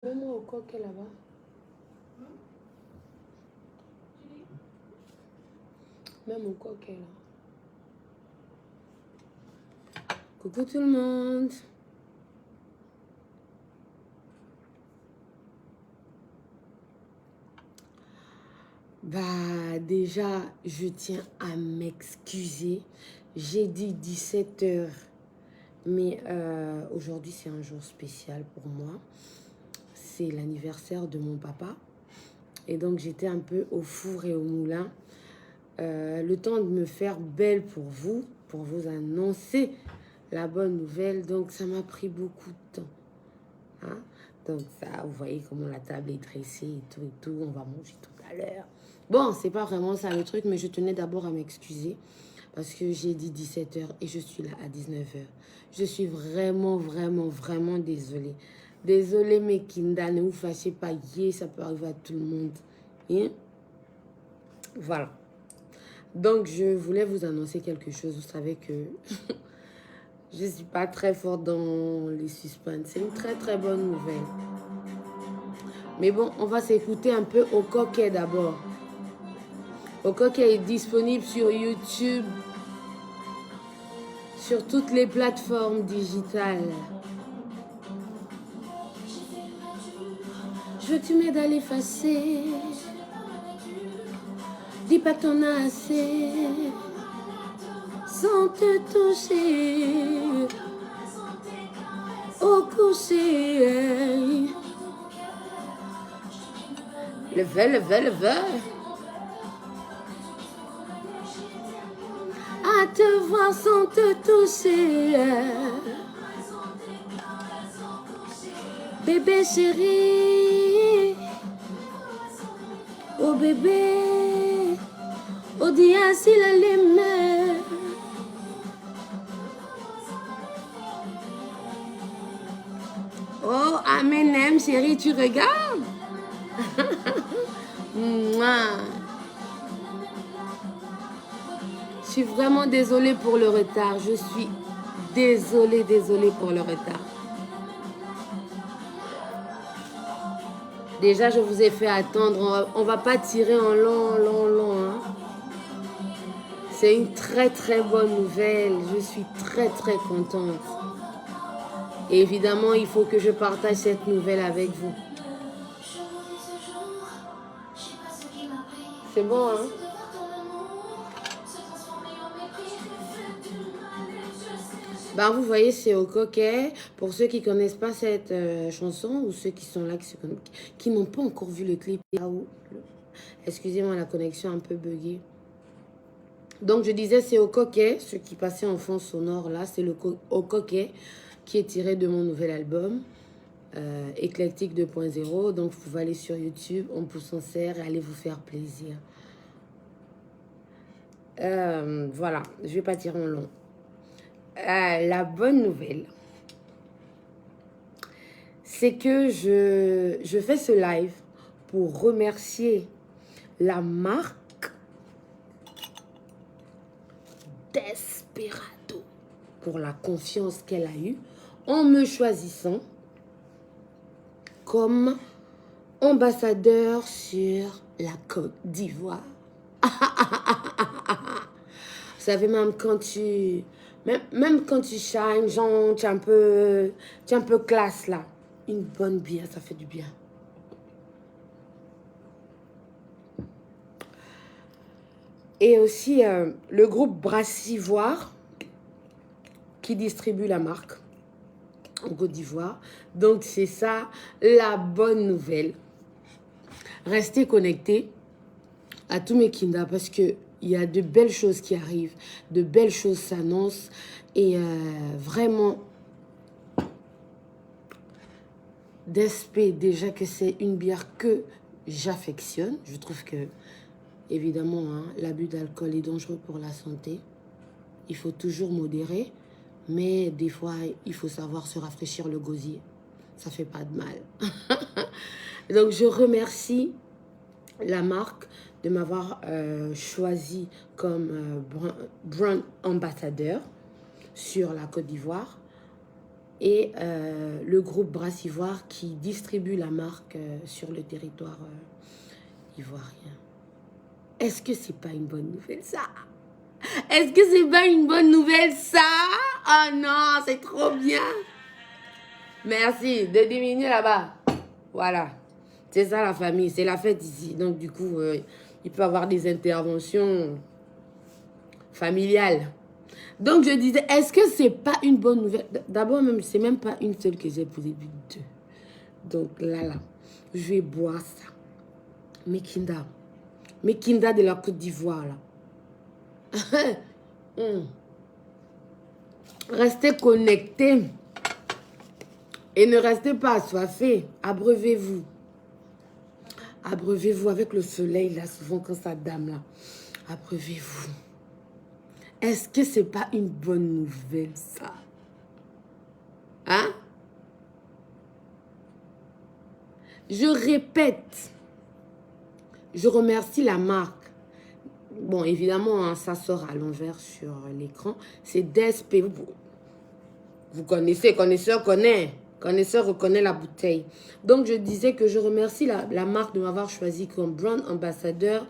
Mets-moi au coquet là-bas. Même au coquet là. Coucou tout le monde. Bah déjà, je tiens à m'excuser. J'ai dit 17 h, mais aujourd'hui c'est un jour spécial pour moi. C'est l'anniversaire de mon papa. Et donc j'étais un peu au four et au moulin. Le temps de me faire belle pour vous annoncer la bonne nouvelle. Donc ça m'a pris beaucoup de temps. Hein? Donc ça, vous voyez comment la table est dressée et tout. On va manger tout à l'heure. Bon, c'est pas vraiment ça le truc, mais je tenais d'abord à m'excuser parce que j'ai dit 17 h et je suis là à 19 h. Je suis vraiment, vraiment, vraiment désolée. Désolée, mes kinda, ne vous fâchez pas. Ça peut arriver à tout le monde. Et voilà. Donc, je voulais vous annoncer quelque chose. Vous savez que je ne suis pas très forte dans les suspens. C'est une très, très bonne nouvelle. Mais bon, on va s'écouter un peu au coquet d'abord. Au coquet est disponible sur YouTube, sur toutes les plateformes digitales. Je veux que tu m'aides à l'effacer. Dis pas que t'en as assez. Sans te toucher. Au coucher. Levez. À te voir sans te toucher. Bébé chéri. Oh bébé. Oh dia si la lime. Oh Amenem chéri, tu regardes? Je suis vraiment désolée pour le retard. Je suis désolée pour le retard. Déjà, je vous ai fait attendre. On va pas tirer en long. Hein. C'est une très, très bonne nouvelle. Je suis très, très contente. Et évidemment, il faut que je partage cette nouvelle avec vous. C'est bon, hein? Bah, vous voyez, c'est au coquet. Pour ceux qui ne connaissent pas cette chanson, ou ceux qui sont là, qui n'ont pas encore vu le clip. Excusez-moi, la connexion un peu buggée. Donc, je disais, c'est au coquet, ce qui passait en fond sonore là, c'est au coquet qui est tiré de mon nouvel album, Éclectique 2.0. Donc, vous pouvez aller sur YouTube, on pousse en serre et allez vous faire plaisir. Voilà, je ne vais pas tirer en long. La bonne nouvelle, c'est que je fais ce live pour remercier la marque Desperado pour la confiance qu'elle a eue en me choisissant comme ambassadeur sur la Côte d'Ivoire. Vous savez, même quand tu shines, genre, tu es un peu classe là. Une bonne bière, ça fait du bien. Et aussi le groupe Brassivoire qui distribue la marque en Côte d'Ivoire. Donc c'est ça la bonne nouvelle. Restez connectés à tous mes kindas parce que il y a de belles choses qui arrivent, de belles choses s'annoncent et vraiment Despé, déjà que c'est une bière que j'affectionne. Je trouve que évidemment hein, l'abus d'alcool est dangereux pour la santé. Il faut toujours modérer, mais des fois il faut savoir se rafraîchir le gosier. Ça fait pas de mal. Donc je remercie la marque de m'avoir choisi comme brand ambassadeur sur la Côte d'Ivoire. et le groupe Brassivoire qui distribue la marque sur le territoire ivoirien. Est-ce que c'est pas une bonne nouvelle, ça? Est-ce que c'est pas une bonne nouvelle, ça? Oh non, c'est trop bien. Merci de diminuer là-bas. Voilà. C'est ça la famille, c'est la fête ici. Donc du coup, il peut y avoir des interventions familiales. Donc je disais, est-ce que c'est pas une bonne nouvelle? D'abord, même, c'est même pas une seule que j'ai posée, puis deux. Donc là, je vais boire ça. Mekinda. Mekinda de la Côte d'Ivoire, là. Restez connectés. Et ne restez pas assoiffés. Abreuvez-vous. Abreuvez-vous avec le soleil, là, souvent quand ça dame, là. Abreuvez-vous. Est-ce que c'est pas une bonne nouvelle, ça? Hein? Je répète. Je remercie la marque. Bon, évidemment, hein, ça sort à l'envers sur l'écran. C'est DSP. Vous connaissez, connaisseur connaît. Connaisseur reconnaît la bouteille. Donc, je disais que je remercie la marque de m'avoir choisi comme brand ambassadeur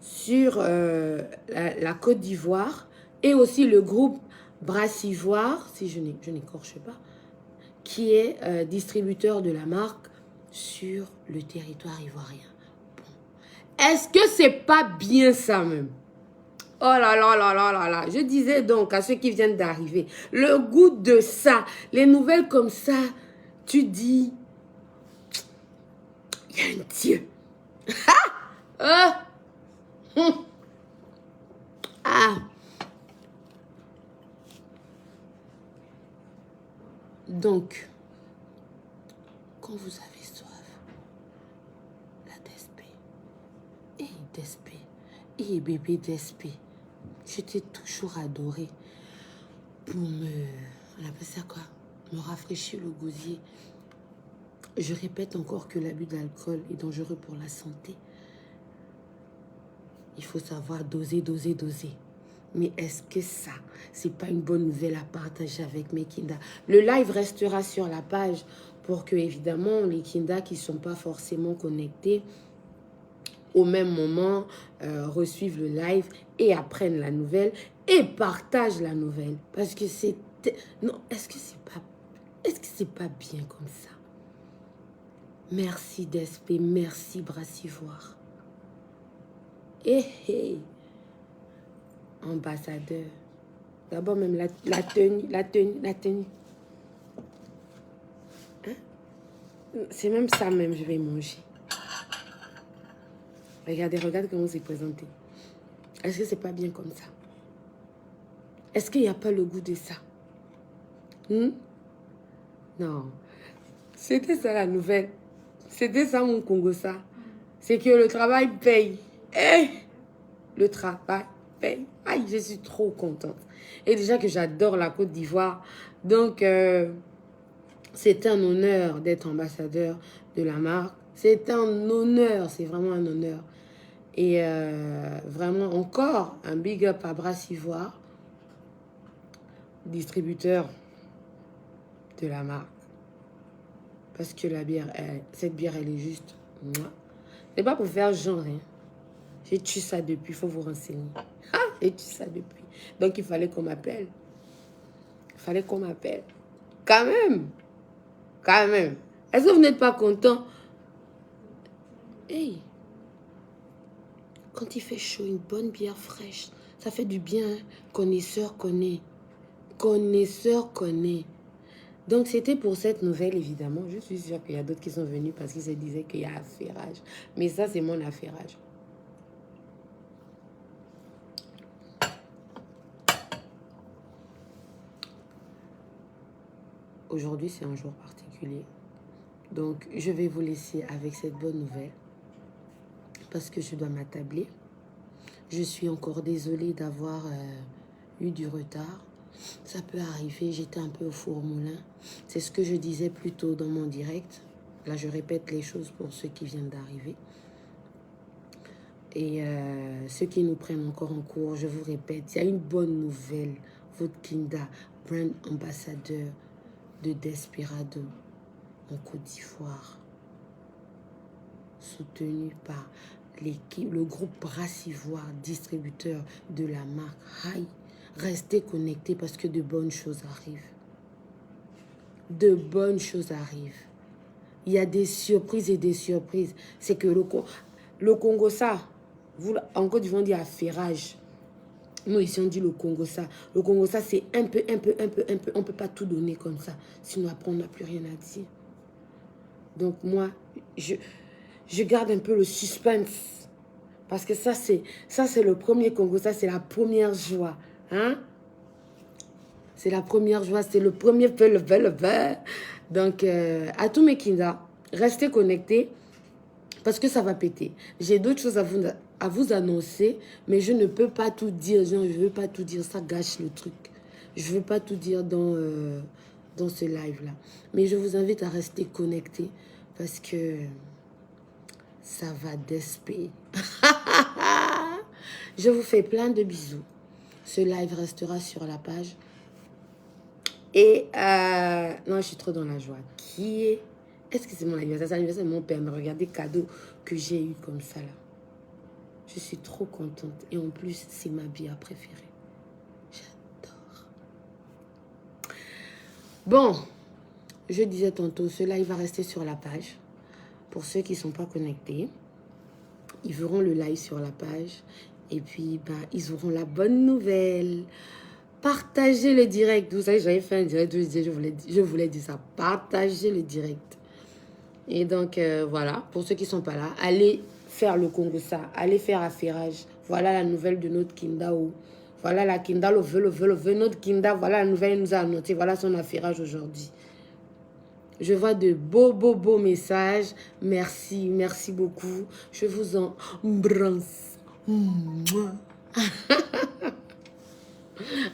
sur la Côte d'Ivoire et aussi le groupe Brassivoire, si je n'écorche pas, qui est distributeur de la marque sur le territoire ivoirien. Bon. Est-ce que c'est pas bien ça même? Oh là là là là là là. Je disais donc à ceux qui viennent d'arriver, le goût de ça, les nouvelles comme ça, tu dis, il y a un Dieu. Ah! Ah! Donc, quand vous avez soif, la DSP. DSP. Bébé DSP. Je t'ai toujours adoré pour on appelle ça quoi? Me rafraîchir le gosier. Je répète encore que l'abus d'alcool est dangereux pour la santé. Il faut savoir doser, doser, doser. Mais est-ce que ça, c'est pas une bonne nouvelle à partager avec mes kinda? Le live restera sur la page pour que, évidemment, les kinda qui ne sont pas forcément connectés au même moment reçoivent le live et apprennent la nouvelle et partagent la nouvelle. Parce que c'est... Non, est-ce que c'est pas bien comme ça? Merci DSP, merci Brassivoire. Ambassadeur. D'abord même la tenue. Hein? C'est même ça même, je vais manger. Regardez comment c'est présenté. Est-ce que c'est pas bien comme ça? Est-ce qu'il n'y a pas le goût de ça? Non. C'était ça la nouvelle. C'était ça mon Congo, ça. C'est que le travail paye. Le travail paye. Aïe, je suis trop contente. Et déjà que j'adore la Côte d'Ivoire. Donc, c'est un honneur d'être ambassadeur de la marque. C'est un honneur, c'est vraiment un honneur. Et vraiment, encore un big up à Brassivoire, distributeur de la marque. Parce que la bière, cette bière, elle est juste... C'est pas pour faire genre, hein. J'ai tué ça depuis, il faut vous renseigner. J'ai tué ça depuis. Donc, il fallait qu'on m'appelle. Quand même. Est-ce que vous n'êtes pas content? Hey, quand il fait chaud, une bonne bière fraîche, ça fait du bien. Connaisseur connaît. Donc, c'était pour cette nouvelle, évidemment. Je suis sûre qu'il y a d'autres qui sont venus parce qu'ils se disaient qu'il y a affairage. Mais ça, c'est mon affairage. Aujourd'hui, c'est un jour particulier. Donc, je vais vous laisser avec cette bonne nouvelle parce que je dois m'attabler. Je suis encore désolée d'avoir eu du retard. Ça peut arriver, j'étais un peu au four au moulin. C'est ce que je disais plus tôt dans mon direct. Là, je répète les choses pour ceux qui viennent d'arriver. Et ceux qui nous prennent encore en cours, je vous répète, il y a une bonne nouvelle. Votre Kinda brand ambassadeur de Desperado en Côte d'Ivoire, soutenu par le groupe Brassivoire, distributeur de la marque High. Restez connectés parce que de bonnes choses arrivent. De bonnes choses arrivent. Il y a des surprises et des surprises. C'est que le Congo, ça, vous, en Côte d'Ivoire, on dit affairage. Nous, ici, on dit le Congo, ça. Le Congo, ça, c'est un peu. On ne peut pas tout donner comme ça. Sinon, après, on n'a plus rien à dire. Donc, moi, je garde un peu le suspense. Parce que ça, c'est le premier Congo. Ça, c'est la première joie. Hein? C'est la première joie. C'est le premier level. Donc, à tous mes kindas, restez connectés. Parce que ça va péter. J'ai d'autres choses à vous annoncer. Mais je ne peux pas tout dire. Genre, je ne veux pas tout dire. Ça gâche le truc. Je ne veux pas tout dire dans ce live-là. Mais je vous invite à rester connectés. Parce que ça va desper. Je vous fais plein de bisous. Ce live restera sur la page. Et non, je suis trop dans la joie. Qui est... Est-ce que c'est mon anniversaire? C'est l'anniversaire de mon père. Mais regardez le cadeau que j'ai eu comme ça là. Je suis trop contente. Et en plus, c'est ma bière préférée. J'adore. Bon, je disais tantôt, ce live va rester sur la page. Pour ceux qui ne sont pas connectés, ils verront le live sur la page. Et puis, bah, ils auront la bonne nouvelle. Partagez le direct. Vous savez, j'avais fait un direct, je voulais dire ça. Partagez le direct. Et donc, voilà, pour ceux qui ne sont pas là, allez faire le Congo ça. Allez faire affairage. Voilà la nouvelle de notre Kinda. Voilà la Kinda, le veut notre Kinda. Voilà la nouvelle, elle nous a annoncé. Voilà son affairage aujourd'hui. Je vois de beaux messages. Merci, merci beaucoup. Je vous embrasse.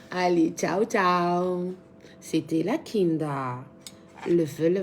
Allez, ciao, ciao. C'était la Kinda. Le feu.